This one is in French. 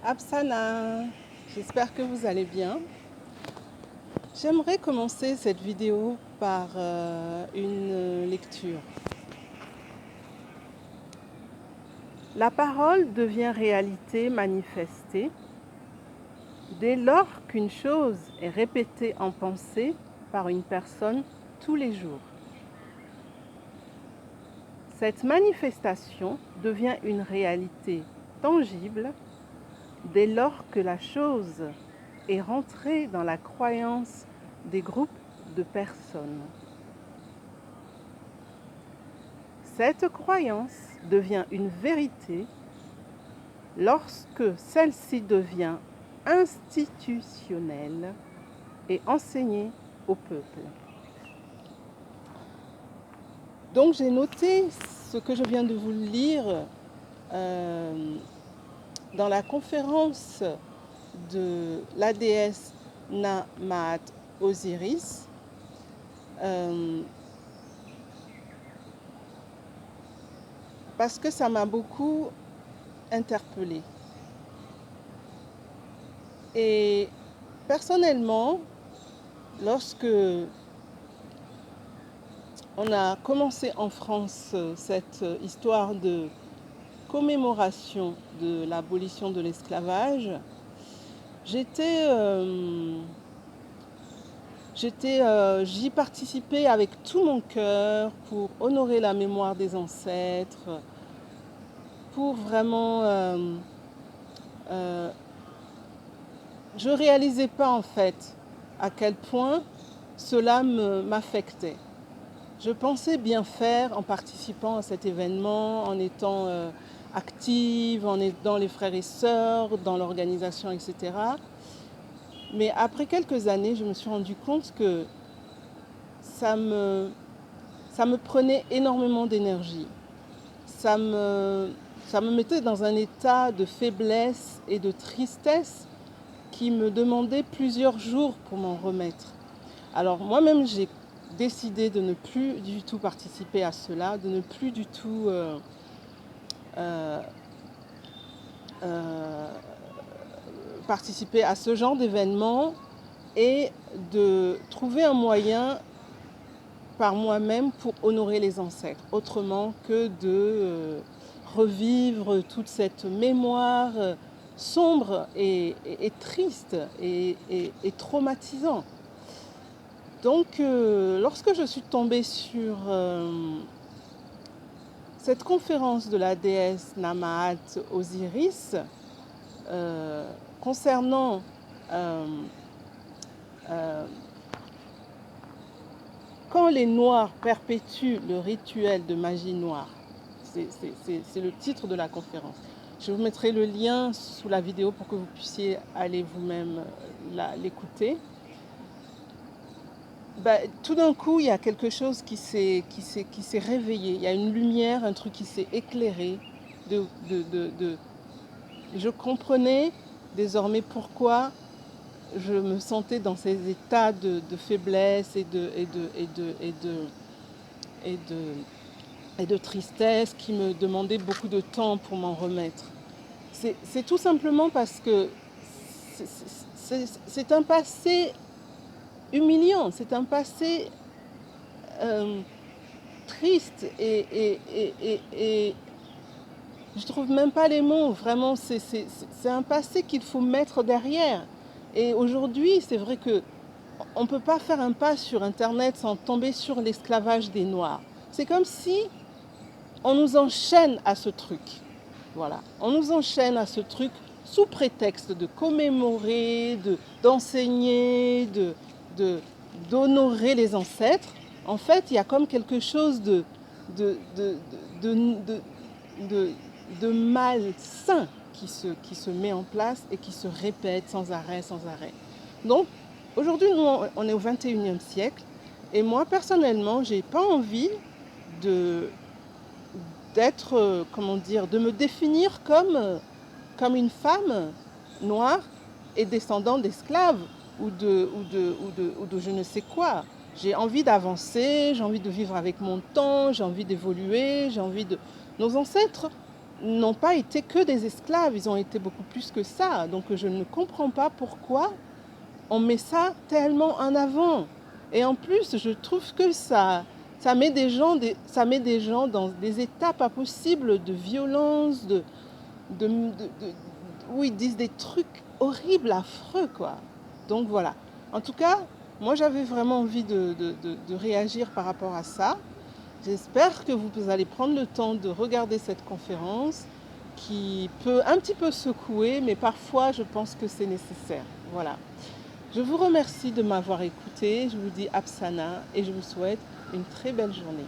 Absana, j'espère que vous allez bien. J'aimerais commencer cette vidéo par une lecture. La parole devient réalité manifestée dès lors qu'une chose est répétée en pensée par une personne tous les jours. Cette manifestation devient une réalité tangible dès lors que la chose est rentrée dans la croyance des groupes de personnes. Cette croyance devient une vérité lorsque celle-ci devient institutionnelle et enseignée au peuple. Donc j'ai noté ce que je viens de vous lire dans la conférence de la déesse Namaat Osiris. Parce que ça m'a beaucoup interpellée. Et personnellement, lorsque on a commencé en France cette histoire de commémoration de l'abolition de l'esclavage, j'y participais avec tout mon cœur pour honorer la mémoire des ancêtres, pour vraiment... je ne réalisais pas en fait à quel point cela m'affectait. Je pensais bien faire en participant à cet événement, en étant active, en aidant les frères et sœurs dans l'organisation, etc. Mais après quelques années, je me suis rendu compte que ça me prenait énormément d'énergie. Ça me mettait dans un état de faiblesse et de tristesse qui me demandait plusieurs jours pour m'en remettre. Alors moi-même, j'ai décidé de ne plus du tout participer à cela, de ne plus du tout participer à ce genre d'événement et de trouver un moyen par moi-même pour honorer les ancêtres, autrement que de revivre toute cette mémoire sombre et triste et traumatisant. Donc, lorsque je suis tombée sur cette conférence de la déesse Namaat Osiris concernant quand les Noirs perpétuent le rituel de magie noire, c'est le titre de la conférence. Je vous mettrai le lien sous la vidéo pour que vous puissiez aller vous-même l'écouter. Tout d'un coup, il y a quelque chose qui s'est réveillé. Il y a une lumière, un truc qui s'est éclairé. Je comprenais désormais pourquoi je me sentais dans ces états de faiblesse et de tristesse qui me demandaient beaucoup de temps pour m'en remettre. C'est tout simplement parce que c'est un passé humiliant, c'est un passé triste et je trouve même pas les mots. Vraiment, c'est un passé qu'il faut mettre derrière. Et aujourd'hui, c'est vrai que on ne peut pas faire un pas sur Internet sans tomber sur l'esclavage des Noirs. C'est comme si on nous enchaîne à ce truc. Voilà, on nous enchaîne à ce truc sous prétexte de commémorer, d'enseigner, d'honorer les ancêtres. En fait, il y a comme quelque chose de malsain qui se met en place et qui se répète sans arrêt. Donc, aujourd'hui, nous, on est au 21e siècle. Et moi, personnellement, je n'ai pas envie de me définir comme une femme noire et descendante d'esclaves ou de je ne sais quoi. J'ai envie d'avancer, j'ai envie de vivre avec mon temps, j'ai envie d'évoluer, Nos ancêtres n'ont pas été que des esclaves, ils ont été beaucoup plus que ça. Donc je ne comprends pas pourquoi on met ça tellement en avant. Et en plus, je trouve que ça met des gens dans des états pas possibles de violence, où ils disent des trucs horribles, affreux, quoi. Donc voilà. En tout cas, moi j'avais vraiment envie de réagir par rapport à ça. J'espère que vous allez prendre le temps de regarder cette conférence qui peut un petit peu secouer, mais parfois je pense que c'est nécessaire. Voilà. Je vous remercie de m'avoir écouté. Je vous dis Apsana et je vous souhaite une très belle journée.